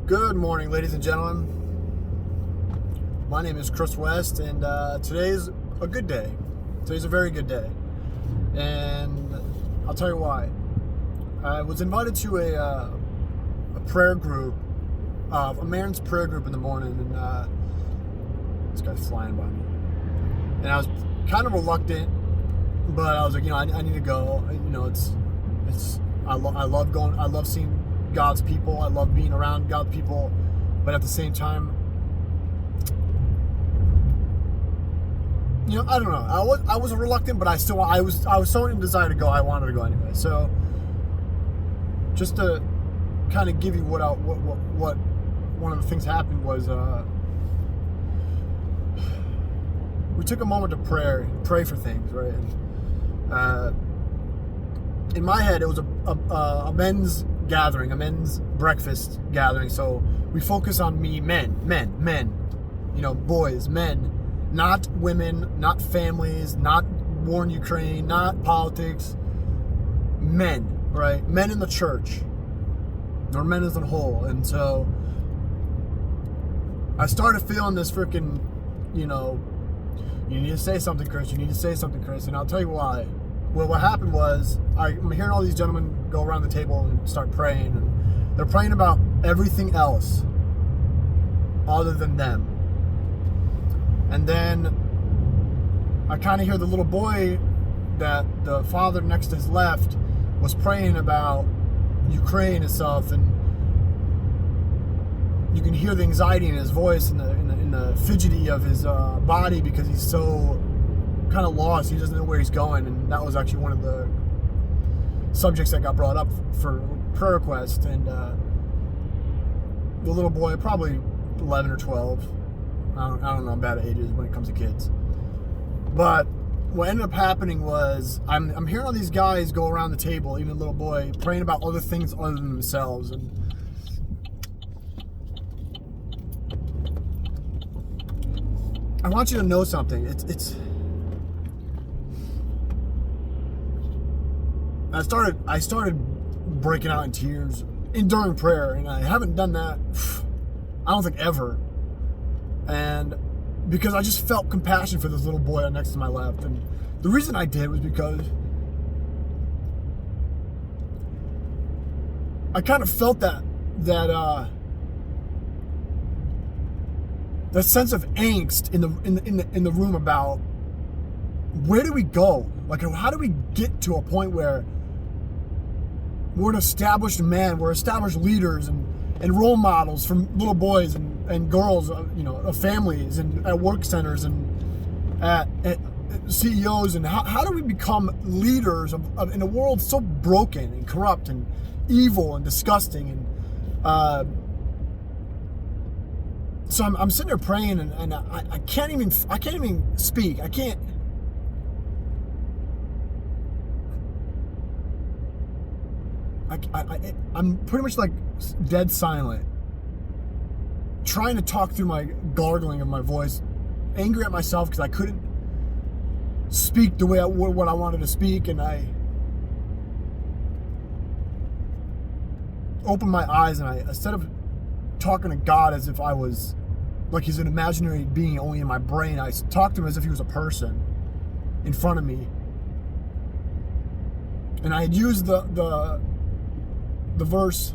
Good morning, ladies and gentlemen. My name is Chris West, and today's a good day. Today's a very good day, and I'll tell you why. I was invited to a prayer group, a man's prayer group in the morning, and this guy's flying by me, and I was kind of reluctant, but I was like, I need to go. I love going. I love seeing God's people. I love being around God's people, but at the same time, I don't know. I was reluctant, but I was so in desire to go. I wanted to go anyway. So, just to kind of give you what one of the things happened was we took a moment to pray for things, right? And, in my head, it was a men's gathering, a men's breakfast gathering. So we focus on men, boys, men, not women, not families, not war in Ukraine, not politics, men, right? Men in the church, or men as a whole. And so I started feeling this freaking, you need to say something, Chris. You need to say something, Chris. And I'll tell you why. Well, what happened was I'm hearing all these gentlemen go around the table and start praying, and they're praying about everything else other than them. And then I kind of hear the little boy that the father next to his left was praying about Ukraine and stuff, and you can hear the anxiety in his voice and the fidgety of his body because he's so kind of lost. He doesn't know where he's going, and that was actually one of the subjects that got brought up for prayer request. And the little boy, probably 11 or 12, I don't know, I'm bad at ages when it comes to kids, but what ended up happening was I'm hearing all these guys go around the table, even the little boy, praying about other things other than themselves. And I want you to know something. I started breaking out in tears during prayer, and I haven't done that, I don't think, ever. And because I just felt compassion for this little boy next to my left. And the reason I did was because I kind of felt that sense of angst in the room about where do we go? Like, how do we get to a point where we're an established man, we're established leaders and role models for little boys and girls, of families and at work centers and at CEOs, and how do we become leaders in a world so broken and corrupt and evil and disgusting? And so I'm sitting there praying, and I can't even speak. I'm pretty much like dead silent, trying to talk through my gargling of my voice, angry at myself because I couldn't speak the way what I wanted to speak. And I opened my eyes, and instead of talking to God as if I was like he's an imaginary being only in my brain, I talked to him as if he was a person in front of me. And I had used the verse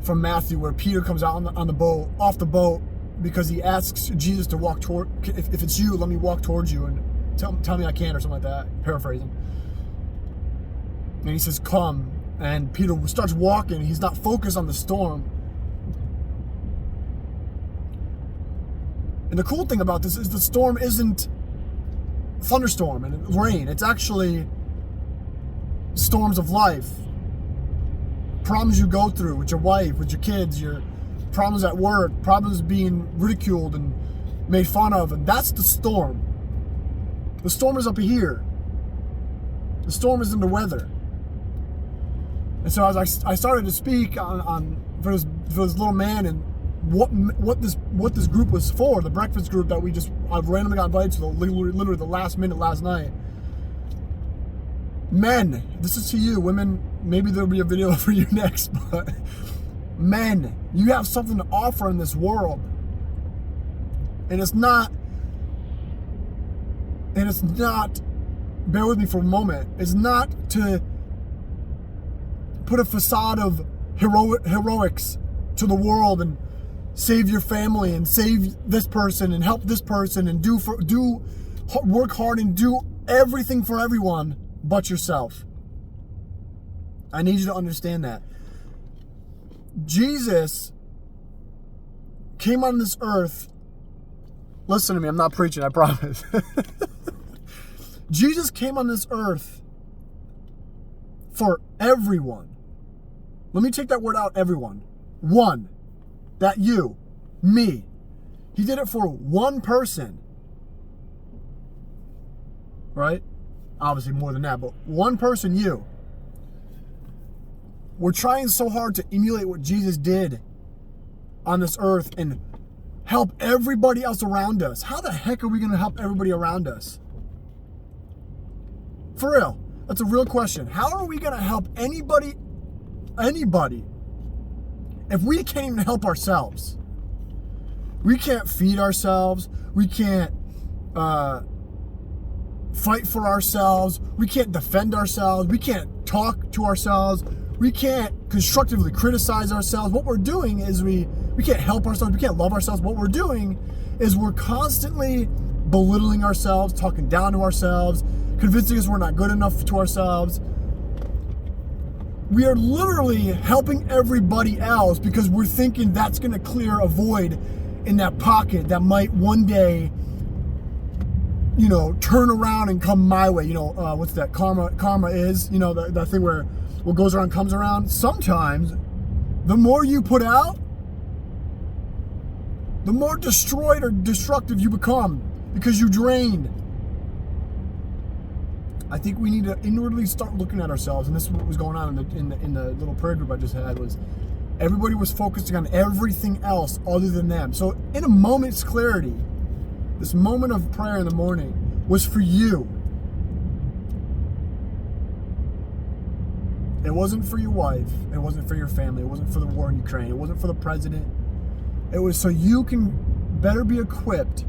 from Matthew where Peter comes out off the boat, because he asks Jesus to walk toward, if it's you, let me walk towards you and tell me I can, or something like that, paraphrasing. And he says, come. And Peter starts walking. He's not focused on the storm. And the cool thing about this is the storm isn't thunderstorm and rain. It's actually storms of life. Problems you go through with your wife, with your kids, your problems at work, problems being ridiculed and made fun of, and that's the storm. The storm is up here. The storm is in the weather. And so as I started to speak for this little man, and what this group was for, the breakfast group that I randomly got invited to, literally the last minute last night. Men, this is to you. Women, maybe there'll be a video for you next, but Men, you have something to offer in this world. And it's not, bear with me for a moment, it's not to put a facade of heroics to the world and save your family and save this person and help this person and work hard and do everything for everyone but yourself. I need you to understand that. Jesus came on this earth. Listen to me, I'm not preaching, I promise. Jesus came on this earth for everyone. Let me take that word out, everyone. One. That you, me. He did it for one person. Right? Obviously more than that, but one person, you. We're trying so hard to emulate what Jesus did on this earth and help everybody else around us. How the heck are we going to help everybody around us? For real. That's a real question. How are we going to help anybody, if we can't even help ourselves? We can't feed ourselves. We can't fight for ourselves. We can't defend ourselves. We can't talk to ourselves. We can't constructively criticize ourselves. What we're doing is we can't help ourselves. We can't love ourselves. What we're doing is we're constantly belittling ourselves, talking down to ourselves, convincing us we're not good enough to ourselves. We are literally helping everybody else because we're thinking that's going to clear a void in that pocket that might one day, turn around and come my way. What's that? Karma is, that thing where what goes around comes around. Sometimes the more you put out, the more destroyed or destructive you become because you drained. I think we need to inwardly start looking at ourselves, and this is what was going on in the little prayer group I just had. Was everybody was focusing on everything else other than them. So in a moment's clarity, this moment of prayer in the morning was for you. It wasn't for your wife. It wasn't for your family. It wasn't for the war in Ukraine. It wasn't for the president. It was so you can better be equipped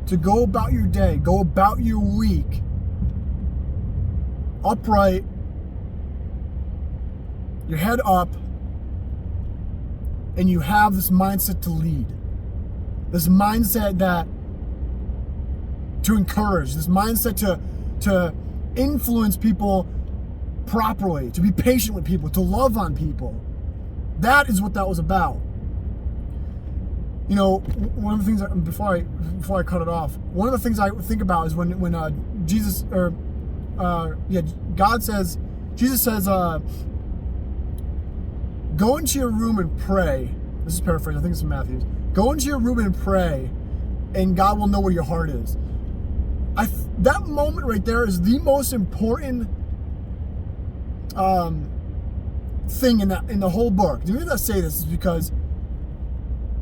to go about your day, go about your week upright, your head up, and you have this mindset to lead. This mindset to encourage, this mindset to influence people properly, to be patient with people, to love on people. That is what that was about. One of the things before I cut it off, one of the things I think about is when Jesus Jesus says, go into your room and pray. This is paraphrased, I think it's in Matthew. Go into your room and pray, and God will know where your heart is. That moment right there is the most important thing in the whole book. The reason I say this is because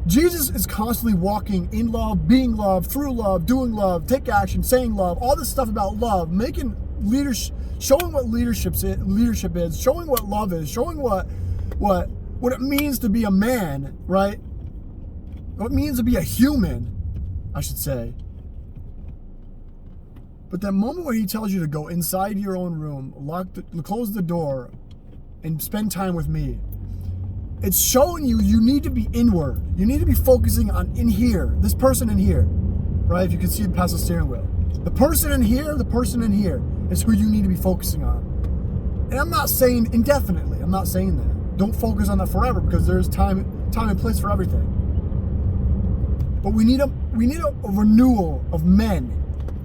Jesus is constantly walking in love, being love, through love, doing love, take action, saying love, all this stuff about love, making leadership, showing what leadership is, showing what love is, showing what it means to be a man, right? What it means to be a human, I should say. But that moment where he tells you to go inside your own room, close the door, and spend time with me, it's showing you need to be inward. You need to be focusing on in here, this person in here, right? If you can see it past the steering wheel. The person in here is who you need to be focusing on. And I'm not saying indefinitely. I'm not saying that. Don't focus on that forever because there's time and place for everything. But we need a renewal of men,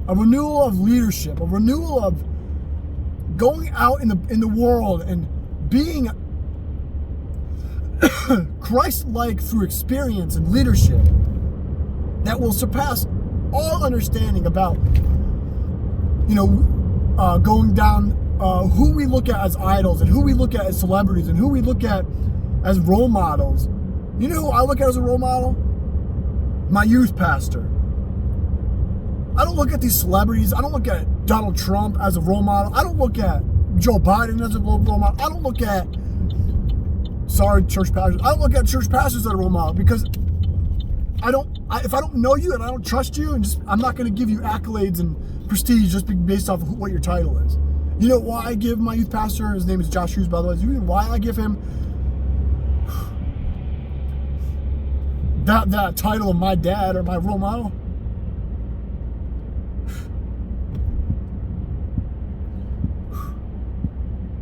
a renewal of leadership, a renewal of going out in the world and being Christ-like through experience and leadership that will surpass all understanding about, going down who we look at as idols and who we look at as celebrities and who we look at as role models. You know who I look at as a role model? My youth pastor. I don't look at these celebrities. I don't look at Donald Trump as a role model. I don't look at Joe Biden as a role model. I don't look at sorry, church pastors. I don't look at church pastors as a role model because if I don't know you and I don't trust you, and I'm not going to give you accolades and prestige just based off of what your title is. You know why I give my youth pastor, his name is Josh Hughes, by the way, you know why I give him that title of my dad or my role model?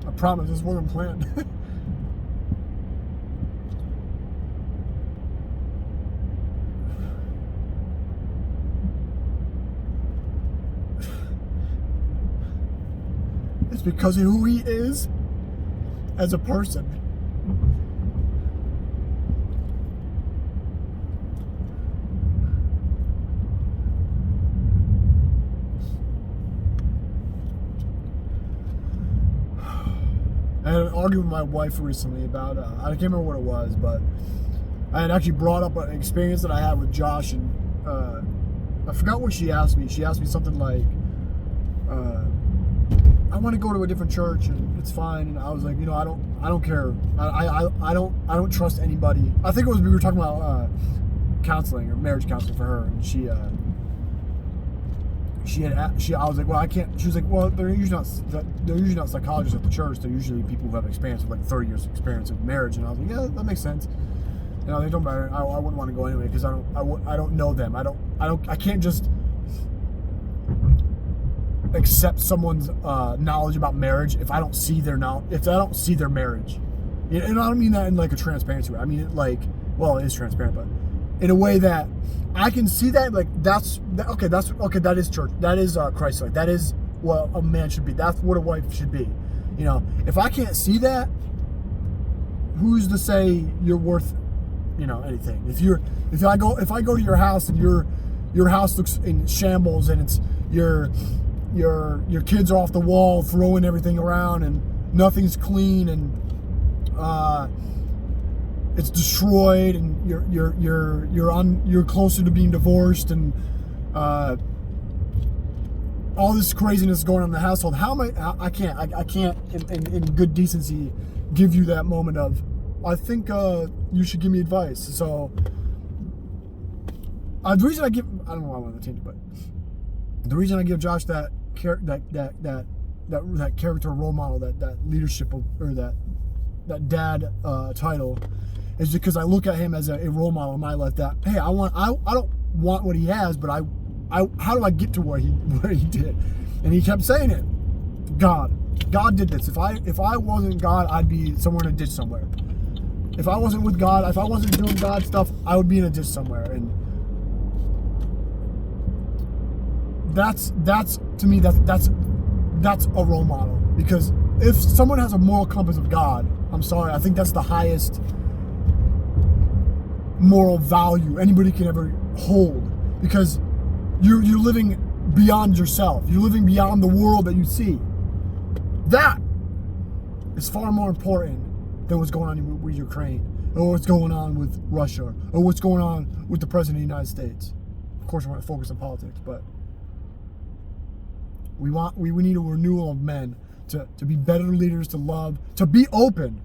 I promise this wasn't planned. It's because of who he is as a person. I had an argument with my wife recently about, I can't remember what it was, but I had actually brought up an experience that I had with Josh, and I forgot what she asked me. She asked me something like, I want to go to a different church and it's fine. And I was like, I don't care. I don't trust anybody. I think it was, we were talking about counseling or marriage counseling for her, and I was like, well, I can't. She was like, well, they're usually not psychologists at the church. They're usually people who have experience with like 30 years experience of marriage. And I was like, yeah, that makes sense. They don't matter. I wouldn't want to go anyway because I don't know them. I can't just accept someone's knowledge about marriage if I don't see their marriage. And I don't mean that in like a transparency way. I mean it like, well, it is transparent, but in a way that I can see that like that is church. That is Christ-like. That is what a man should be. That's what a wife should be. If I can't see that, who's to say you're worth anything? If I go to your house and your house looks in shambles and it's your kids are off the wall throwing everything around and nothing's clean and it's destroyed and you're closer to being divorced and all this craziness going on in the household. How am I can't in good decency give you that moment of, I think you should give me advice. So the reason I don't know why I want to change it, but the reason I give Josh that character role model, that leadership or that dad title, is because I look at him as a role model in my life. That hey, I don't want what he has, but how do I get to where he did? And he kept saying it. God did this. If I wasn't God, I'd be somewhere in a ditch somewhere. If I wasn't with God, if I wasn't doing God stuff, I would be in a ditch somewhere. And that's to me that's a role model, because if someone has a moral compass of God, I'm sorry, I think that's the highest moral value anybody can ever hold, because you're living beyond yourself. You're living beyond the world that you see. That is far more important than what's going on with Ukraine, or what's going on with Russia, or what's going on with the President of the United States. Of course, we're going to focus on politics, but we need a renewal of men to be better leaders, to love, to be open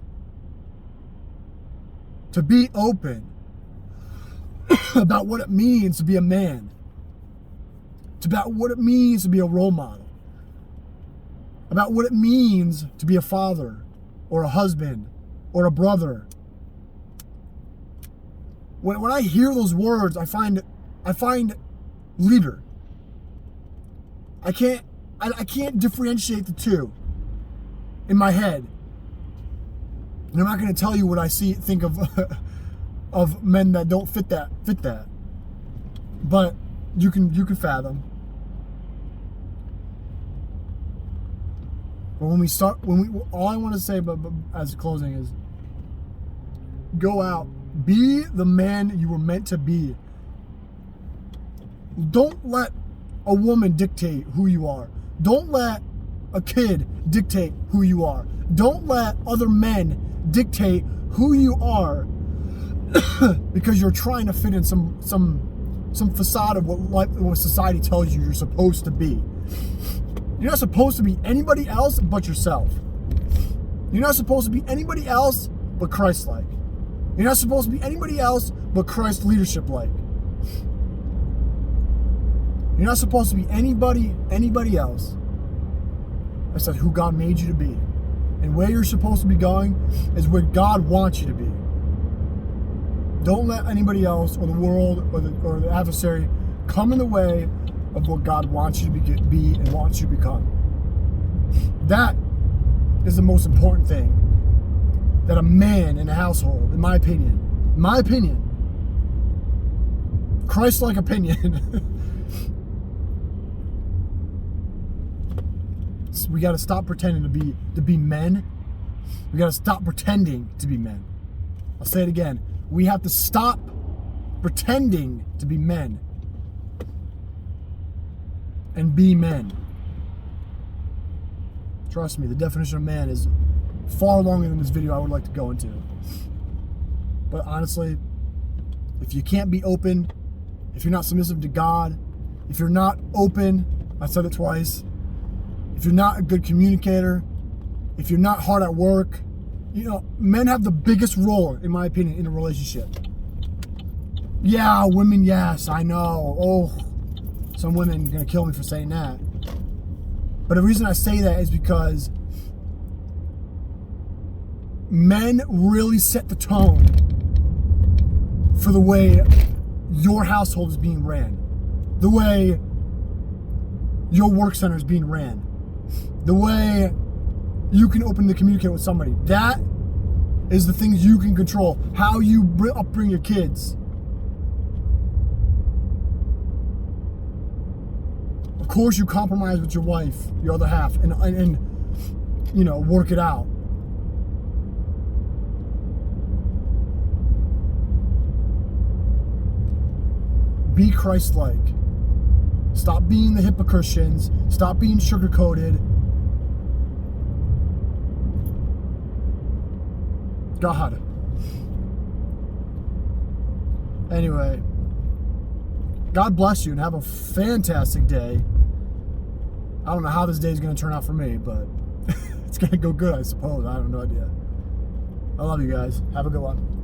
about what it means to be a man, about what it means to be a role model, about what it means to be a father or a husband or a brother. When I hear those words, I find leader. I can't differentiate the two in my head. And I'm not going to tell you what I think of of men that don't fit that. But you can fathom. But all I want to say, but as closing, is go out, be the man you were meant to be. Don't let a woman dictate who you are. Don't let a kid dictate who you are. Don't let other men dictate who you are because you're trying to fit in some facade of what society tells you you're supposed to be. You're not supposed to be anybody else but yourself. You're not supposed to be anybody else but Christ-like. You're not supposed to be anybody else but Christ leadership-like. You're not supposed to be anybody else. I said who God made you to be. And where you're supposed to be going is where God wants you to be. Don't let anybody else or the world or the adversary come in the way of what God wants you to be and wants you to become. That is the most important thing that a man in a household, in my opinion, Christ-like opinion, we got to stop pretending to be men. We got to stop pretending to be men. I'll say it again. We have to stop pretending to be men and be men. Trust me, the definition of man is far longer than this video I would like to go into. But honestly, if you can't be open, if you're not submissive to God, if you're not open, I said it twice, if you're not a good communicator, if you're not hard at work, men have the biggest role, in my opinion, in a relationship. Yeah, women, yes, I know. Oh, some women are going to kill me for saying that. But the reason I say that is because men really set the tone for the way your household is being ran, the way your work center is being ran, the way you can openly communicate with somebody. That is the things you can control. How you upbring your kids. Of course, you compromise with your wife, your other half, and work it out. Be Christ-like. Stop being the hypocrites. Stop being sugar-coated. God. Anyway, God bless you and have a fantastic day. I don't know how this day is going to turn out for me, but it's going to go good, I suppose. I have no idea. I love you guys. Have a good one.